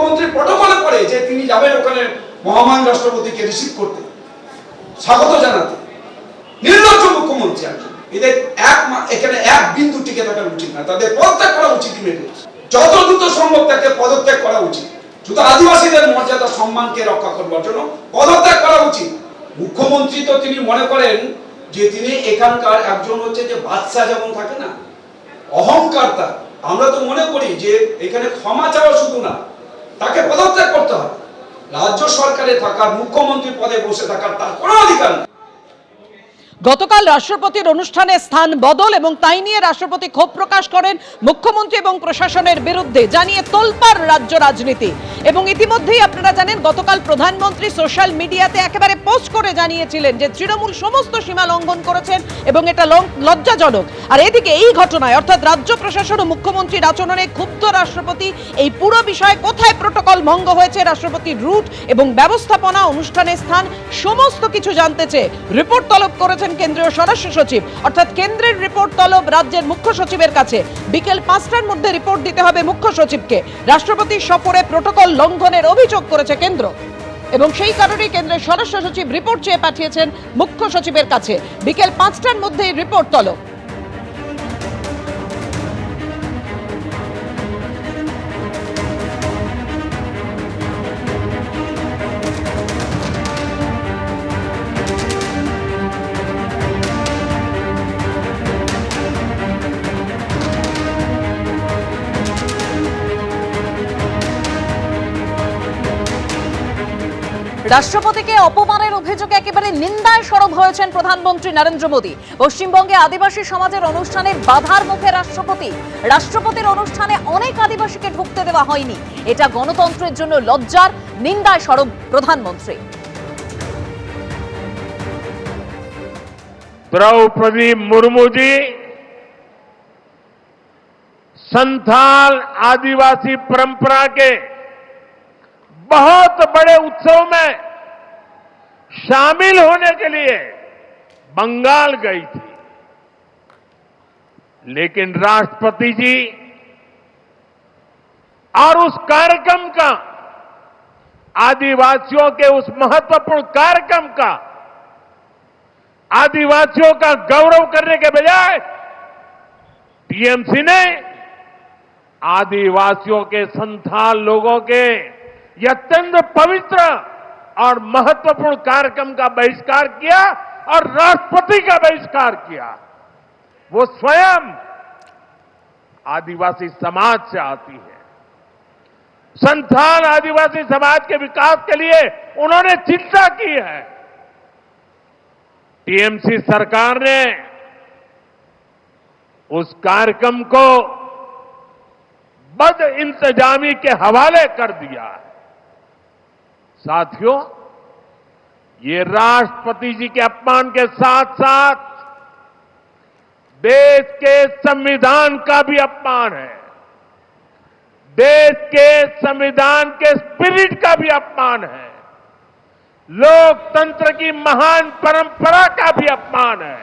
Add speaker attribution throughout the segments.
Speaker 1: মুখ্যমন্ত্রী প্রটোকলে পড়ে যে তিনি যাবেন ওখানে মহামান্য রাষ্ট্রপতিকে রিসিভ করতে, স্বাগত জানাতে। নির্লজ্জ মুখ্যমন্ত্রী একজন। এদের এখানে এক বিন্দু টিকে থাকা উচিত না, তাদের পদত্যাগ করা উচিত। যত দ্রুত সম্ভব তাকে পদত্যাগ করা উচিত। শুধু আদিবাসীদের মর্যাদা সম্মানকে রক্ষা করবার জন্য পদত্যাগ করা উচিত। মুখ্যমন্ত্রী তো তিনি মনে করেন যে তিনি এখানকার একজন হচ্ছে যে বাদশা যেমন থাকে না, অহংকার তার। আমরা তো মনে করি যে এখানে ক্ষমা চাওয়া শুধু না, তাকে পদত্যাগ করতে হবে। রাজ্য সরকারে থাকার, মুখ্যমন্ত্রী পদে বসে থাকার তার কোনো অধিকার নেই।
Speaker 2: গতকাল রাষ্ট্রপতির অনুষ্ঠানে স্থান বদল এবং তাই নিয়ে রাষ্ট্রপতি ক্ষোভ প্রকাশ করেন মুখ্যমন্ত্রী এবং প্রশাসনের বিরুদ্ধে, জানিয়ে তোলপাড় রাজ্য রাজনীতি। এবং ইতিমধ্যেই আপনারা জানেন গতকাল প্রধানমন্ত্রী সোশ্যাল মিডিয়াতে একেবারে পোস্ট করে জানিয়েছিলেন যে তৃণমূল সমস্ত সীমা লঙ্ঘন করেছেন এবং এটা লজ্জাজনক। আর এদিকে এই ঘটনায় অর্থাৎ রাজ্য প্রশাসন ও মুখ্যমন্ত্রীর আচরণে ক্ষুব্ধ রাষ্ট্রপতি। এই পুরো বিষয়ে কোথায় প্রটোকল ভঙ্গ হয়েছে, রাষ্ট্রপতির রুট এবং ব্যবস্থাপনা, অনুষ্ঠানের স্থান সমস্ত কিছু জানতে চেয়ে রিপোর্ট তলব করেছেন কেন্দ্রীয় স্বরাষ্ট্র সচিব। অর্থাৎ কেন্দ্রের রিপোর্ট তলব রাজ্যের মুখ্য সচিবের কাছে। বিকেল 5টার মধ্যে রিপোর্ট দিতে হবে মুখ্য সচিবকে। রাষ্ট্রপতির সফরে প্রটোকল লঙ্ঘনের অভিযোগ করেছে কেন্দ্র এবং সেই কারণেই কেন্দ্রের স্বরাষ্ট্র সচিব রিপোর্ট চেয়ে পাঠিয়েছেন মুখ্য সচিবের কাছে। বিকেল 5টার মধ্যে রিপোর্ট তলব। রাষ্ট্রপতিকে অপমানের অভিযোগে একেবারে নিন্দায় সরব হয়েছেন প্রধানমন্ত্রী নরেন্দ্র মোদী। পশ্চিমবঙ্গে আদিবাসী সমাজের অনুষ্ঠানে বাধার মুখে রাষ্ট্রপতি। রাষ্ট্রপতির অনুষ্ঠানে অনেক আদিবাসীকে ঢুকতে দেওয়া হয়নি, এটা গণতন্ত্রের জন্য লজ্জার, নিন্দায় সরব প্রধানমন্ত্রী।
Speaker 3: द्रौपदी मुर्मू जी संथाल आदिवासी परंपरा के बहुत बड़े उत्सव में शामिल होने के लिए बंगाल गई थी, लेकिन राष्ट्रपति जी और उस कार्यक्रम का, आदिवासियों के उस महत्वपूर्ण कार्यक्रम का, आदिवासियों का गौरव करने के बजाय टीएमसी ने आदिवासियों के संथाल लोगों के यह अत्यंत पवित्र और महत्वपूर्ण कार्यक्रम का बहिष्कार किया और राष्ट्रपति का बहिष्कार किया। वो स्वयं आदिवासी समाज से आती है। संथाल आदिवासी समाज के विकास के लिए उन्होंने चिंता की है। टीएमसी सरकार ने उस कार्यक्रम को बद इंतजामी के हवाले कर दिया। साथियों, ये राष्ट्रपति जी के अपमान के साथ साथ देश के संविधान का भी अपमान है, देश के संविधान के स्पिरिट का भी अपमान है, लोकतंत्र की महान परंपरा का भी अपमान है।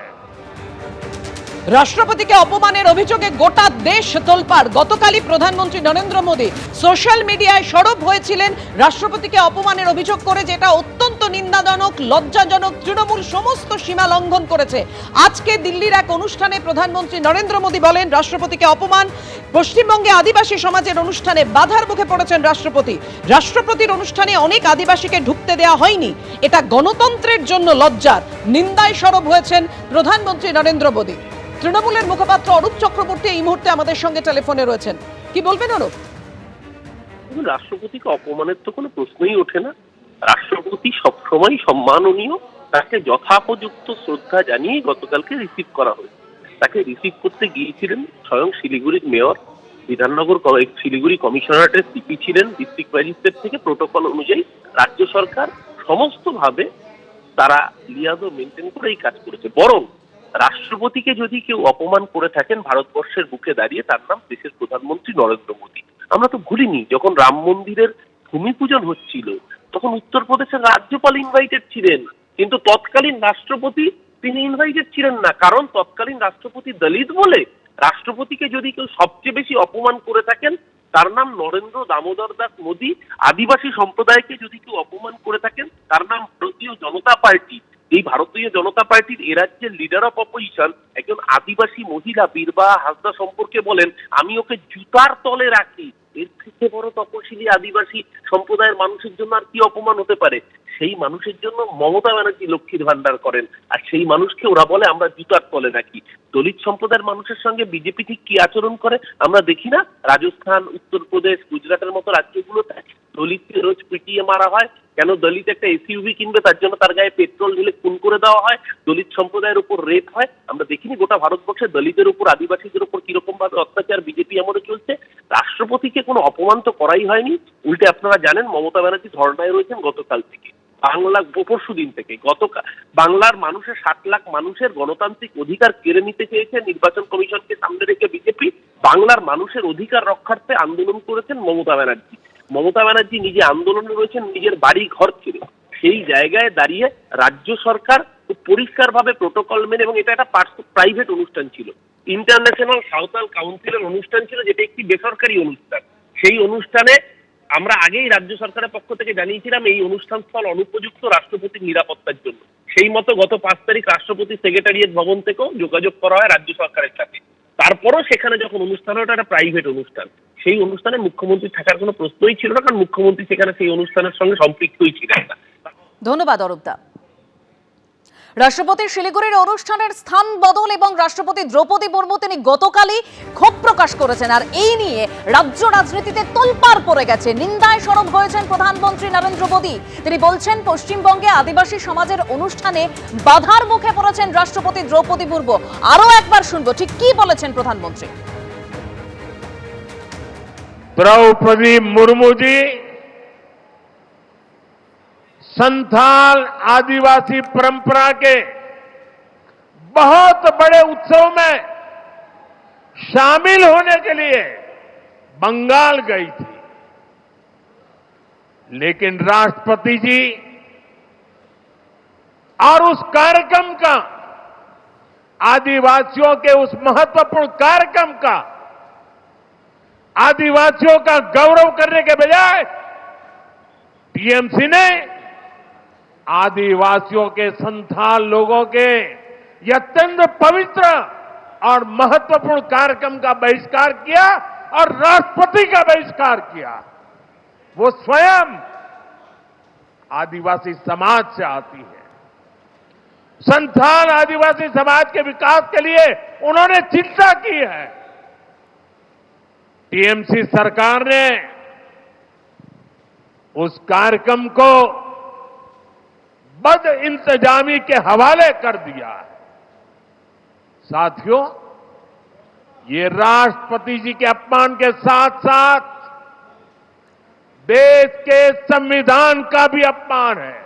Speaker 2: রাষ্ট্রপতিকে অপমানের অভিযোগে গোটা দেশ তোলপাড়। গতকালই প্রধানমন্ত্রী নরেন্দ্র মোদী সোশ্যাল মিডিয়ায় সরব হয়েছিলেন রাষ্ট্রপতিকে অপমানের অভিযোগ করে, যেটা অত্যন্ত নিন্দাজনক, লজ্জাজনক, তৃণমূল সমস্ত সীমা লঙ্ঘন করেছে। আজকে দিল্লির এক অনুষ্ঠানে প্রধানমন্ত্রী নরেন্দ্র মোদী বলেন রাষ্ট্রপতিকে অপমান। পশ্চিমবঙ্গে আদিবাসী সমাজের অনুষ্ঠানে বাধার মুখে পড়েছেন রাষ্ট্রপতি। রাষ্ট্রপতির অনুষ্ঠানে অনেক আদিবাসীকে ঢুকতে দেওয়া হয়নি, এটা গণতন্ত্রের জন্য লজ্জার, নিন্দায় সরব হয়েছেন প্রধানমন্ত্রী নরেন্দ্র মোদী। তৃণমূলের মুখপাত্র অরূপ চক্রবর্তী এই মুহূর্তে আমাদের সঙ্গে টেলিফোনে রয়েছেন। কি বলবেন অরূপ?
Speaker 4: রাষ্ট্রপতিকে অপমানের তো কোনো প্রশ্নই ওঠে না। রাষ্ট্রপতি সবসময় সম্মাননীয়, তাকে যথাপযুক্ত শ্রদ্ধা জানিয়ে গতকালকে রিসিভ করা হয়েছে। তাকে রিসিভ করতে গিয়েছিলেন স্বয়ং শিলিগুড়ির মেয়র, বিধাননগর শিলিগুড়ি কমিশনারেটের সিপি ছিলেন, ডিস্ট্রিক্ট ম্যাজিস্ট্রেট থেকে প্রোটোকল অনুযায়ী রাজ্য সরকার সমস্তভাবে তারা লিয়াজো মেনটেন করে এই কাজ করেছে। বরং রাষ্ট্রপতিকে যদি কেউ অপমান করে থাকেন ভারতবর্ষের বুকে দাঁড়িয়ে, তার নাম দেশের প্রধানমন্ত্রী নরেন্দ্র মোদী। আমরা তো ভুলিনি, যখন রাম মন্দিরের ভূমি পূজন হচ্ছিল তখন উত্তরপ্রদেশের রাজ্যপাল ইনভাইটেড ছিলেন, কিন্তু তৎকালীন রাষ্ট্রপতি তিনি ইনভাইটেড ছিলেন না। কারণ তৎকালীন রাষ্ট্রপতি দলিত বলে রাষ্ট্রপতিকে যদি কেউ সবচেয়ে বেশি অপমান করে থাকেন তার নাম নরেন্দ্র দামোদর দাস মোদী। আদিবাসী সম্প্রদায়কে যদি কেউ অপমান করে থাকেন, তার নাম ভারতীয় জনতা পার্টি। এই ভারতীয় জনতা পার্টির এ রাজ্যের লিডার অফ অপোজিশন একজন আদিবাসী মহিলা বীরবাহা হাসদা সম্পর্কে বলেন, আমি ওকে জুতার তলে রাখি। এর থেকে বড় তপশিলি আদিবাসী সম্প্রদায়ের মানুষের জন্য আর কি অপমান হতে পারে? সেই মানুষের জন্য মমতা ব্যানার্জি লক্ষ্মীর ভান্ডার করেন, আর সেই মানুষকে ওরা বলে আমরা জুতার তলে রাখি। দলিত সম্প্রদায়ের মানুষের সঙ্গে বিজেপি ঠিক কি আচরণ করে আমরা দেখি না? রাজস্থান, উত্তরপ্রদেশ, গুজরাটের মতো রাজ্যগুলোতে দলিতকে রোজ পিটিয়ে মারা হয়। কেন? দলিত একটা এসইউভি কিনবে, তার জন্য তার গায়ে পেট্রোল ঢেলে খুন করে দেওয়া হয়। দলিত সম্প্রদায়ের উপর রেপ হয়। আমরা দেখিনি গোটা ভারতবর্ষে দলিতের উপর, আদিবাসীদের উপর কিরকম ভাবে অত্যাচার বিজেপি আমলে চলছে? রাষ্ট্রপতিকে কোনো অপমান তো করাই হয়নি। উল্টে আপনারা জানেন মমতা ব্যানার্জি ধর্নায় রয়েছেন গতকাল থেকে, বাংলা পরশু দিন থেকে। গতকাল বাংলার মানুষের 7 লাখ মানুষের গণতান্ত্রিক অধিকার কেড়ে নিতে চেয়েছে নির্বাচন কমিশনকে সামনে রেখে বিজেপি। বাংলার মানুষের অধিকার রক্ষার্থে আন্দোলন করেছেন মমতা ব্যানার্জি। মমতা ব্যানার্জি নিজে আন্দোলনে রয়েছেন নিজের বাড়ি ঘর ছেড়ে। সেই জায়গায় দাঁড়িয়ে রাজ্য সরকার পরিষ্কারভাবে প্রোটোকল মেনে, এবং এটা একটা প্রাইভেট অনুষ্ঠান ছিল, ইন্টারন্যাশনাল সাঁওতাল কাউন্সিলের অনুষ্ঠান ছিল, যেটা একটি বেসরকারি অনুষ্ঠান। সেই অনুষ্ঠানে আমরা আগেই রাজ্য সরকারের পক্ষ থেকে জানিয়েছিলাম এই অনুষ্ঠান স্থল অনুপযুক্ত রাষ্ট্রপতির নিরাপত্তার জন্য। সেই মতো গত 5 তারিখ রাষ্ট্রপতি সেক্রেটারিয়েট ভবন থেকেও যোগাযোগ করা হয় রাজ্য সরকারের সাথে। তারপরও সেখানে যখন অনুষ্ঠান হয়, ওটা একটা প্রাইভেট অনুষ্ঠান, সেই অনুষ্ঠানে মুখ্যমন্ত্রী থাকার কোনো প্রশ্নই ছিল না, কারণ মুখ্যমন্ত্রী সেখানে সেই অনুষ্ঠানের সঙ্গে সম্পৃক্তই ছিলেন না।
Speaker 2: ধন্যবাদ অরূপদা। রাষ্ট্রপতির শিলিগুড়ির অনুষ্ঠানের স্থান বদল এবং রাষ্ট্রপতি দ্রৌপদী মুর্মু তিনি গতকালই ক্ষোভ প্রকাশ করেছেন, আর এই নিয়ে রাজ্য রাজনীতিতে তোলপাড় পড়ে গেছে। নিন্দায় সরব হয়েছেন প্রধানমন্ত্রী নরেন্দ্র মোদী। তিনি বলছেন পশ্চিমবঙ্গে আদিবাসী সমাজের অনুষ্ঠানে বাধার মুখে পড়েছেন রাষ্ট্রপতি দ্রৌপদী মুর্মু। আরো একবার শুনবো ঠিক কি বলেছেন প্রধানমন্ত্রী।
Speaker 3: द्रौपदी मुर्मू जी संथाल आदिवासी परंपरा के बहुत बड़े उत्सव में शामिल होने के लिए बंगाल गई थी, लेकिन राष्ट्रपति जी और उस कार्यक्रम का, आदिवासियों के उस महत्वपूर्ण कार्यक्रम का, आदिवासियों का गौरव करने के बजाय टीएमसी ने आदिवासियों के संथाल लोगों के यह अत्यंत पवित्र और महत्वपूर्ण कार्यक्रम का बहिष्कार किया और राष्ट्रपति का बहिष्कार किया। वो स्वयं आदिवासी समाज से आती है। संथाल आदिवासी समाज के विकास के लिए उन्होंने चिंता की है। टीएमसी सरकार ने उस कार्यक्रम को बद इंतजामी के हवाले कर दिया है। साथियों, ये राष्ट्रपति जी के अपमान के साथ साथ देश के संविधान का भी अपमान है,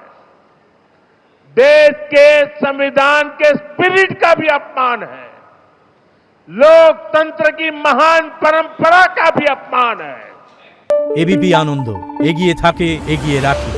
Speaker 3: देश के संविधान के स्पिरिट का भी अपमान है, लोकतंत्र की महान परंपरा का भी अपमान है।
Speaker 5: एबीपी आनंद एगिए थाके एगिए राखे।